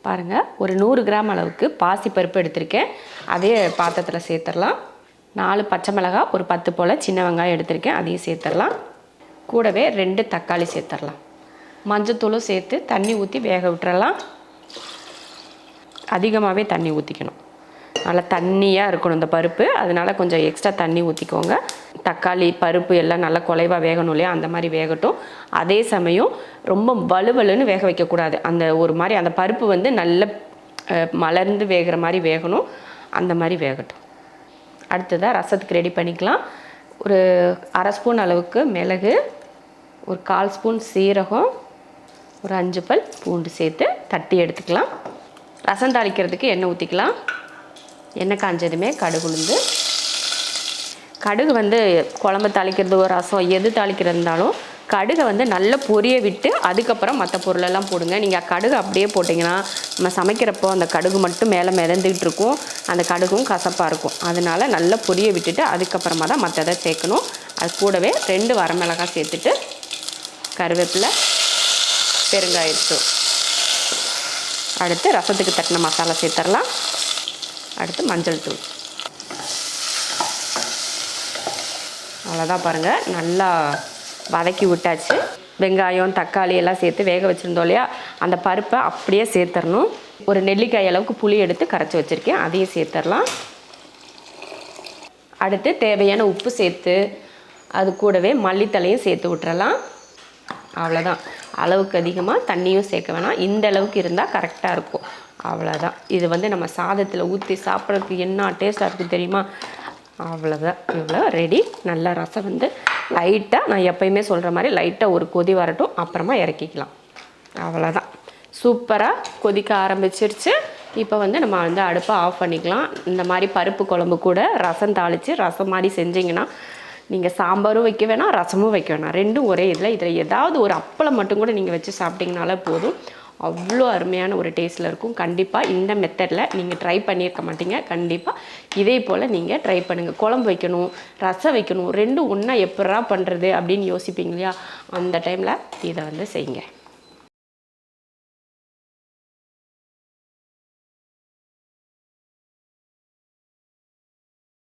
பாருங்கள், ஒரு 100 கிராம் அளவுக்கு பாசிப்பருப்பு எடுத்திருக்கேன். அதே பாத்திரத்தில் சேர்த்துடலாம். 4 பச்சை மிளகாய், ஒரு 10 போல் சின்ன வெங்காயம் எடுத்திருக்கேன், அதையும் சேர்த்துடலாம். கூடவே 2 தக்காளி சேர்த்துடலாம். மஞ்சத்தூளும் சேர்த்து தண்ணி ஊற்றி வேக விட்டுறலாம். அதிகமாகவே தண்ணி ஊற்றிக்கணும், நல்லா தண்ணியாக இருக்கணும் இந்த பருப்பு, அதனால் கொஞ்சம் எக்ஸ்ட்ரா தண்ணி ஊற்றிக்கோங்க. தக்காளி பருப்பு எல்லாம் நல்லா குலைவாக வேகணும் இல்லையா, அந்த மாதிரி வேகட்டும். அதே சமயம் ரொம்ப வலுவலுன்னு வேக வைக்கக்கூடாது. அந்த ஒரு மாதிரி அந்த பருப்பு வந்து நல்ல மலர்ந்து வேகிற மாதிரி வேகணும், அந்த மாதிரி வேகட்டும். அடுத்ததாக ரசத்துக்கு ரெடி பண்ணிக்கலாம். ஒரு 1/2 ஸ்பூன் அளவுக்கு மிளகு, ஒரு 1/4 ஸ்பூன் சீரகம், ஒரு 5 பல் பூண்டு சேர்த்து தட்டி எடுத்துக்கலாம். ரசம் தாளிக்கிறதுக்கு எண்ணெய் ஊற்றிக்கலாம். எண்ணெய் காஞ்சதுமே கடுகு உளுந்து. கடுகு வந்து குழம்பு தாளிக்கிறது, ஒரு ரசம் எது தாளிக்கிறதுனாலும் கடுகை வந்து நல்லா பொரிய விட்டு அதுக்கப்புறம் மற்ற பொருளெல்லாம் போடுங்க. நீங்கள் கடுகு அப்படியே போட்டிங்கன்னா நம்ம சமைக்கிறப்போ அந்த கடுகு மட்டும் மேலே மிதந்துக்கிட்டு இருக்கும், அந்த கடுகும் கசப்பாக இருக்கும். அதனால் நல்லா பொரிய விட்டுட்டு அதுக்கப்புறமா தான் மற்றதை சேர்க்கணும். அது கூடவே 2 வரமிளகாய் சேர்த்துட்டு கருவேப்பிலை, பெருங்காயத்தூள். அடுத்து ரசத்துக்கு தட்டின மசாலா சேர்த்துடலாம். அடுத்து மஞ்சள் தூள். அவ்வளோதான், பாருங்கள், நல்லா வதக்கி விட்டாச்சு. வெங்காயம் தக்காளி எல்லாம் சேர்த்து வேக வச்சுருந்தோம் இல்லையா, அந்த பருப்பை அப்படியே சேர்த்துடணும். ஒரு நெல்லிக்காய் அளவுக்கு புளி எடுத்து கரைச்சி வச்சுருக்கேன், அதையும் சேர்த்துடலாம். அடுத்து தேவையான உப்பு சேர்த்து அது கூடவே மல்லித்தலையும் சேர்த்து விட்டுறலாம். அவ்வளோதான், அளவுக்கு அதிகமாக தண்ணியும் சேர்க்க வேணாம், இந்த அளவுக்கு இருந்தால் கரெக்டாக இருக்கும். அவ்வளோதான். இது வந்து நம்ம சாதத்தில் ஊற்றி சாப்பிட்றதுக்கு என்ன டேஸ்ட்டாக இருக்குது தெரியுமா? அவ்வளோதான், இவ்வளோ ரெடி. நல்லா ரசம் வந்து லைட்டாக, நான் எப்பயுமே சொல்கிற மாதிரி லைட்டாக ஒரு கொதி வரட்டும், அப்புறமா இறக்கிக்கலாம். அவ்வளோதான், சூப்பராக கொதிக்க ஆரம்பிச்சிருச்சு. இப்போ வந்து நம்ம வந்து அடுப்பை ஆஃப் பண்ணிக்கலாம். இந்த மாதிரி பருப்பு குழம்பு கூட ரசம் தாளித்து ரசம் மாதிரி செஞ்சிங்கன்னா நீங்கள் சாம்பாரும் வைக்க வேணாம், ரசமும் வைக்க வேணாம், ரெண்டும் ஒரே இதில் ஏதாவது ஒரு அப்பளம் மட்டும் கூட நீங்கள் வச்சு சாப்பிட்டிங்கனாலே போதும். அவ்வளோ அருமையான ஒரு டேஸ்ட்டில் இருக்கும். கண்டிப்பாக இந்த மெத்தடில் நீங்கள் ட்ரை பண்ணியிருக்க மாட்டீங்க. கண்டிப்பாக இதே போல் நீங்கள் ட்ரை பண்ணுங்கள். குழம்பு வைக்கணும், ரசம் வைக்கணும், ரெண்டும் ஒன்றா எப்படா பண்ணுறது அப்படின்னு யோசிப்பீங்க இல்லையா, அந்த டைமில் இதை வந்து செய்யுங்க.